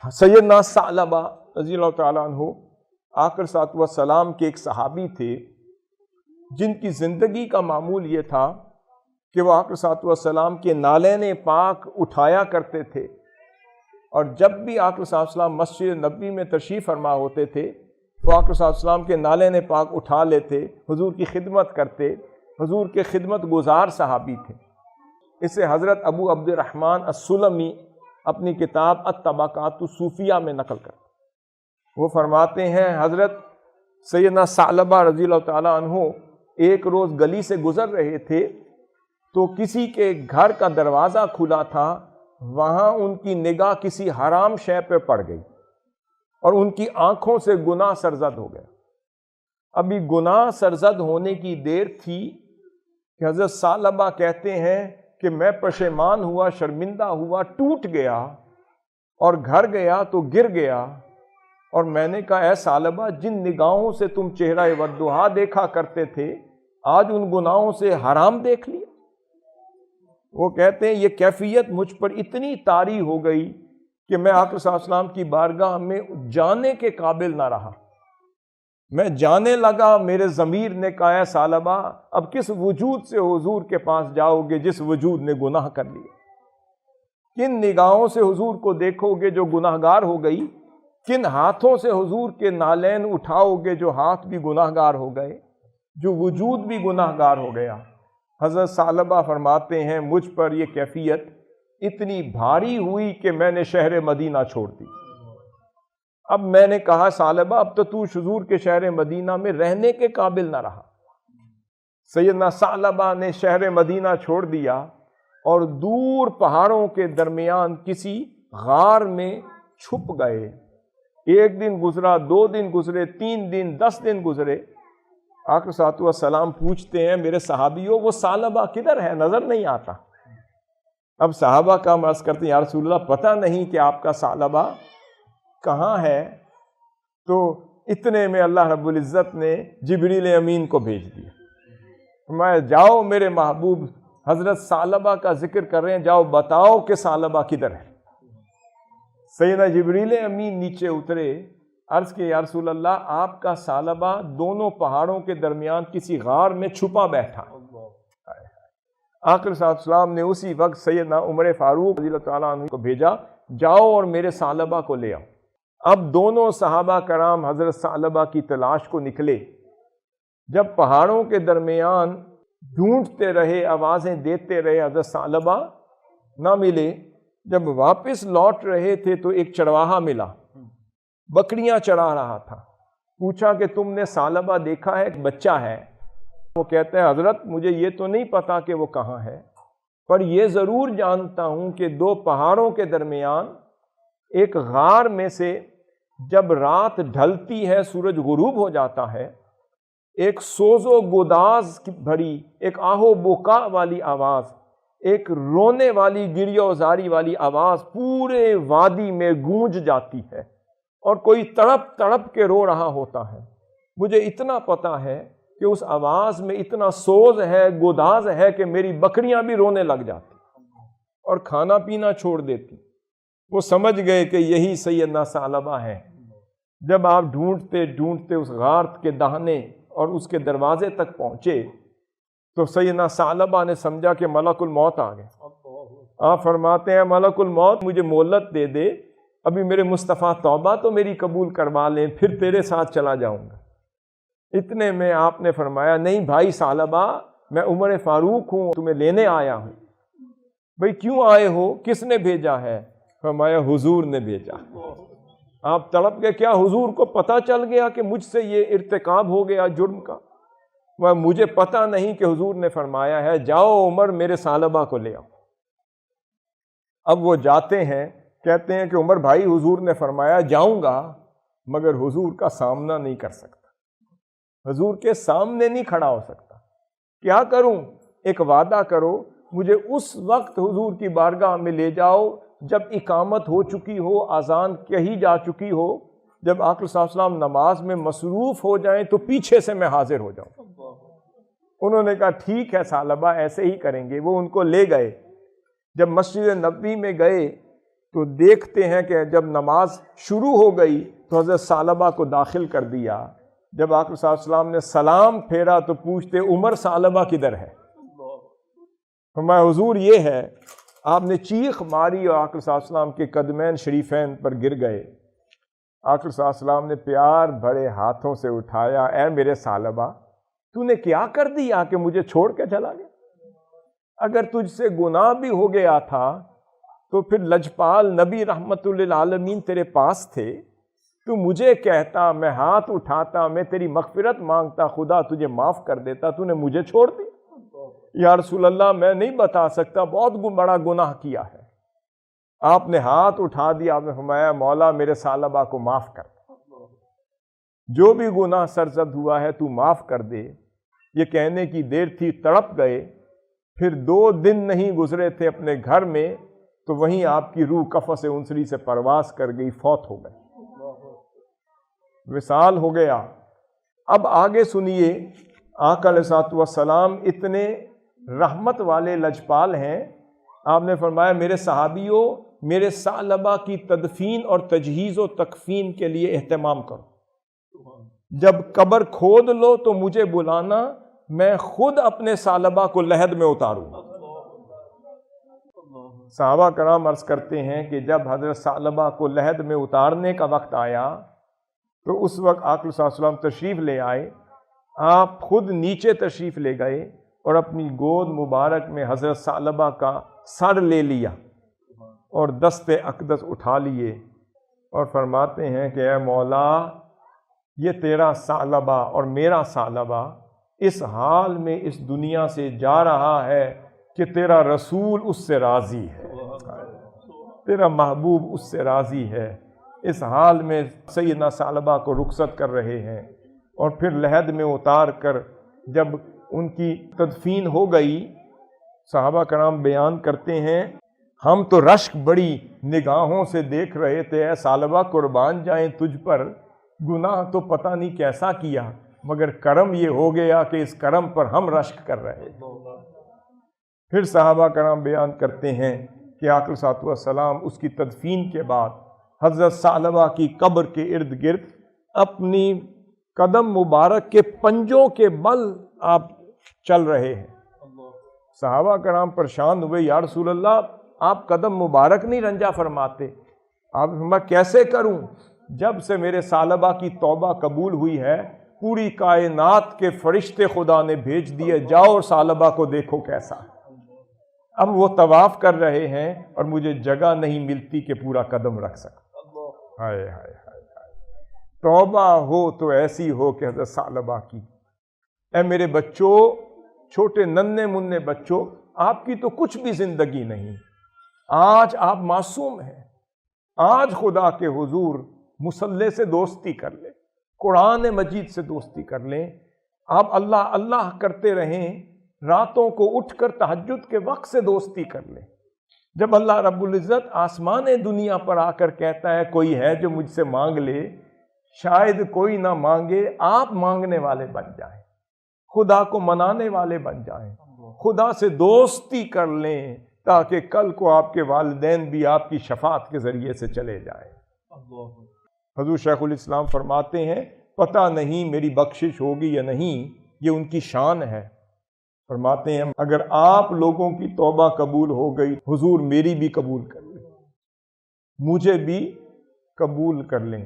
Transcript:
سیدنا ثعلبہ رضی اللہ تعالیٰ عنہ آقا صلی اللہ علیہ وسلم کے ایک صحابی تھے جن کی زندگی کا معمول یہ تھا کہ وہ آقا صلی اللہ علیہ وسلم کے نالین پاک اٹھایا کرتے تھے، اور جب بھی آقا صلی اللہ علیہ وسلم مسجد نبوی میں تشریف فرما ہوتے تھے وہ آقا صلی اللہ علیہ وسلم کے نالین پاک اٹھا لیتے، حضور کی خدمت کرتے، حضور کے خدمت گزار صحابی تھے۔ اسے حضرت ابو عبد الرحمن السلمی اپنی کتاب الطبقات الصوفیہ میں نقل کرتے، وہ فرماتے ہیں حضرت سیدنا ثعلبہ رضی اللہ تعالیٰ عنہ ایک روز گلی سے گزر رہے تھے تو کسی کے گھر کا دروازہ کھلا تھا، وہاں ان کی نگاہ کسی حرام شے پہ پڑ گئی اور ان کی آنکھوں سے گناہ سرزد ہو گیا۔ ابھی گناہ سرزد ہونے کی دیر تھی کہ حضرت ثعلبہ کہتے ہیں کہ میں پشیمان ہوا، شرمندہ ہوا، ٹوٹ گیا اور گھر گیا تو گر گیا، اور میں نے کہا اے ثعلبہ، جن نگاہوں سے تم چہرہ والضحیٰ دیکھا کرتے تھے آج ان گناہوں سے حرام دیکھ لیا۔ وہ کہتے ہیں یہ کیفیت مجھ پر اتنی طاری ہو گئی کہ میں آقا صلی اللہ علیہ وسلم کی بارگاہ میں جانے کے قابل نہ رہا۔ میں جانے لگا، میرے ضمیر نے کہا اے ثعلبہ، اب کس وجود سے حضور کے پاس جاؤ گے جس وجود نے گناہ کر لیا؟ کن نگاہوں سے حضور کو دیکھو گے جو گناہ گار ہو گئی؟ کن ہاتھوں سے حضور کے نالین اٹھاؤ گے جو ہاتھ بھی گناہ گار ہو گئے، جو وجود بھی گناہ گار ہو گیا؟ حضرت ثعلبہ فرماتے ہیں مجھ پر یہ کیفیت اتنی بھاری ہوئی کہ میں نے شہر مدینہ چھوڑ دی۔ اب میں نے کہا ثعلبہ، اب تو حضور کے شہر مدینہ میں رہنے کے قابل نہ رہا۔ سیدنا ثعلبہ نے شہر مدینہ چھوڑ دیا اور دور پہاڑوں کے درمیان کسی غار میں چھپ گئے۔ ایک دن گزرا، 2 دن گزرے، 3 دن، 10 دن گزرے۔ آقا صلی اللہ علیہ وسلم پوچھتے ہیں میرے صحابیوں وہ ثعلبہ کدھر ہے؟ نظر نہیں آتا۔ اب صحابہ کا عرض کرتے ہیں یا رسول اللہ پتہ نہیں کہ آپ کا ثعلبہ کہاں ہے۔ تو اتنے میں اللہ رب العزت نے جبریل امین کو بھیج دیا، میں جاؤ میرے محبوب حضرت ثعلبہ کا ذکر کر رہے ہیں، جاؤ بتاؤ کہ ثعلبہ کدھر ہے۔ سیدنا جبریل امین نیچے اترے، عرض کہ یا رسول اللہ آپ کا ثعلبہ دونوں پہاڑوں کے درمیان کسی غار میں چھپا بیٹھا۔ آقا صلی اللہ علیہ وسلم نے اسی وقت سیدنا عمر فاروق رضی اللہ تعالیٰ عنہ کو بھیجا، جاؤ اور میرے ثعلبہ کو لے آؤ۔ اب دونوں صحابہ کرام حضرت ثعلبہ کی تلاش کو نکلے۔ جب پہاڑوں کے درمیان ڈھونڈتے رہے، آوازیں دیتے رہے، حضرت ثعلبہ نہ ملے۔ جب واپس لوٹ رہے تھے تو ایک چرواہا ملا، بکریاں چرا رہا تھا۔ پوچھا کہ تم نے ثعلبہ دیکھا ہے؟ ایک بچہ ہے۔ وہ کہتا ہے حضرت مجھے یہ تو نہیں پتا کہ وہ کہاں ہے، پر یہ ضرور جانتا ہوں کہ 2 پہاڑوں کے درمیان ایک غار میں سے جب رات ڈھلتی ہے، سورج غروب ہو جاتا ہے، ایک سوز و گداز بھری، ایک آہ و بکا والی آواز، ایک رونے والی گریہ و زاری والی آواز پورے وادی میں گونج جاتی ہے اور کوئی تڑپ تڑپ کے رو رہا ہوتا ہے۔ مجھے اتنا پتا ہے کہ اس آواز میں اتنا سوز ہے، گداز ہے کہ میری بکریاں بھی رونے لگ جاتی اور کھانا پینا چھوڑ دیتی۔ وہ سمجھ گئے کہ یہی سیدنا ثعلبہ ہے۔ جب آپ ڈھونڈتے ڈھونڈتے اس غار کے دہانے اور اس کے دروازے تک پہنچے تو سیدنا ثعلبہ نے سمجھا کہ ملک الموت آ گئے۔ آپ فرماتے ہیں ملک الموت مجھے مہلت دے دے، ابھی میرے مصطفیٰ توبہ تو میری قبول کروا لیں، پھر تیرے ساتھ چلا جاؤں گا۔ اتنے میں آپ نے فرمایا نہیں بھائی ثعلبہ، میں عمر فاروق ہوں، تمہیں لینے آیا ہوں۔ بھائی کیوں آئے ہو؟ کس نے بھیجا ہے؟ فرمایا حضور نے بھیجا۔ آپ تڑپ گئے، کیا حضور کو پتہ چل گیا کہ مجھ سے یہ ارتکاب ہو گیا جرم کا؟ مجھے پتہ نہیں کہ حضور نے فرمایا ہے جاؤ عمر میرے ثعلبہ کو لے آؤ۔ اب وہ جاتے ہیں، کہتے ہیں کہ عمر بھائی حضور نے فرمایا جاؤں گا مگر حضور کا سامنا نہیں کر سکتا، حضور کے سامنے نہیں کھڑا ہو سکتا۔ کیا کروں؟ ایک وعدہ کرو، مجھے اس وقت حضور کی بارگاہ میں لے جاؤ جب اقامت ہو چکی ہو، اذان کہی جا چکی ہو، جب آقا صلی اللہ علیہ وسلم نماز میں مصروف ہو جائیں تو پیچھے سے میں حاضر ہو جاؤں۔ انہوں نے کہا ٹھیک ہے ثعلبہ، ایسے ہی کریں گے۔ وہ ان کو لے گئے۔ جب مسجد نبوی میں گئے تو دیکھتے ہیں کہ جب نماز شروع ہو گئی تو حضرت ثعلبہ کو داخل کر دیا. جب آقا صلی اللہ علیہ وسلم نے سلام پھیرا تو پوچھتے عمر ثعلبہ کدھر ہے؟ فرمایا حضور یہ ہے. آپ نے چیخ ماری اور آقا صلی اللہ علیہ وسلم کے قدمین شریفین پر گر گئے. آقا صلی اللہ علیہ وسلم نے پیار بھرے ہاتھوں سے اٹھایا, اے میرے ثعلبہ تو نے کیا کر دیا کہ مجھے چھوڑ کے چلا گیا؟ اگر تجھ سے گناہ بھی ہو گیا تھا تو پھر لجپال نبی رحمت للعالمین تیرے پاس تھے, تو مجھے کہتا, میں ہاتھ اٹھاتا, میں تیری مغفرت مانگتا, خدا تجھے معاف کر دیتا, تو نے مجھے چھوڑ دیا. یا رسول اللہ میں نہیں بتا سکتا, بہت بڑا گناہ کیا ہے. آپ نے ہاتھ اٹھا دیا, آپ نے فرمایا مولا میرے ثعلبہ کو معاف کر, جو بھی گناہ سرزد ہوا ہے تو معاف کر دے. یہ کہنے کی دیر تھی, تڑپ گئے. پھر 2 دن نہیں گزرے تھے اپنے گھر میں تو وہیں آپ کی روح قفس انسری سے پرواز کر گئی, فوت ہو گئے, وصال ہو گیا. اب آگے سنیے, آقا علیہ الصلوۃ والسلام اتنے رحمت والے لجپال ہیں. آپ نے فرمایا میرے صحابیوں, میرے ثعلبہ کی تدفین اور تجہیز و تکفین کے لیے اہتمام کرو. جب قبر کھود لو تو مجھے بلانا, میں خود اپنے ثعلبہ کو لحد میں اتاروں. صحابہ کرام عرض کرتے ہیں کہ جب حضرت ثعلبہ کو لحد میں اتارنے کا وقت آیا تو اس وقت آقا صلی اللہ علیہ وسلم تشریف لے آئے. آپ خود نیچے تشریف لے گئے اور اپنی گود مبارک میں حضرت ثعلبہ کا سر لے لیا اور دست اقدس اٹھا لیے اور فرماتے ہیں کہ اے مولا, یہ تیرا ثعلبہ اور میرا ثعلبہ اس حال میں اس دنیا سے جا رہا ہے کہ تیرا رسول اس سے راضی ہے, تیرا محبوب اس سے راضی ہے. اس حال میں سیدنا ثعلبہ کو رخصت کر رہے ہیں اور پھر لحد میں اتار کر جب ان کی تدفین ہو گئی, صحابہ کرام بیان کرتے ہیں ہم تو رشک بڑی نگاہوں سے دیکھ رہے تھے, اے ثعلبہ قربان جائیں تجھ پر, گناہ تو پتہ نہیں کیسا کیا مگر کرم یہ ہو گیا کہ اس کرم پر ہم رشک کر رہے ہیں. پھر صحابہ کرام بیان کرتے ہیں کہ آقا صلی اللہ علیہ وسلم اس کی تدفین کے بعد حضرت ثعلبہ کی قبر کے ارد گرد اپنی قدم مبارک کے پنجوں کے بل آپ چل رہے ہیں. صحابہ کرام پریشان ہوئے, یا رسول اللہ آپ قدم مبارک نہیں رنجا فرماتے. آپ میں کیسے کروں؟ جب سے میرے ثعلبہ کی توبہ قبول ہوئی ہے پوری کائنات کے فرشتے خدا نے بھیج دیے, جاؤ اور ثعلبہ کو دیکھو کیسا ہے. اب وہ طواف کر رہے ہیں اور مجھے جگہ نہیں ملتی کہ پورا قدم رکھ سکوں. ہائے ہائے ہائے, توبہ ہو تو ایسی ہو کہ حضرت ثعلبہ کی. اے میرے بچوں, چھوٹے ننھے منھے بچوں, آپ کی تو کچھ بھی زندگی نہیں. آج آپ معصوم ہیں. آج خدا کے حضور مصلی سے دوستی کر لیں, قرآن مجید سے دوستی کر لیں. آپ اللہ اللہ کرتے رہیں, راتوں کو اٹھ کر تہجد کے وقت سے دوستی کر لیں. جب اللہ رب العزت آسمان دنیا پر آ کر کہتا ہے کوئی ہے جو مجھ سے مانگ لے, شاید کوئی نہ مانگے, آپ مانگنے والے بن جائیں, خدا کو منانے والے بن جائیں, خدا سے دوستی کر لیں تاکہ کل کو آپ کے والدین بھی آپ کی شفاعت کے ذریعے سے چلے جائیں. حضور شیخ الاسلام فرماتے ہیں پتہ نہیں میری بخشش ہوگی یا نہیں, یہ ان کی شان ہے. فرماتے ہیں اگر آپ لوگوں کی توبہ قبول ہو گئی, حضور میری بھی قبول کر لیں, مجھے بھی قبول کر لیں.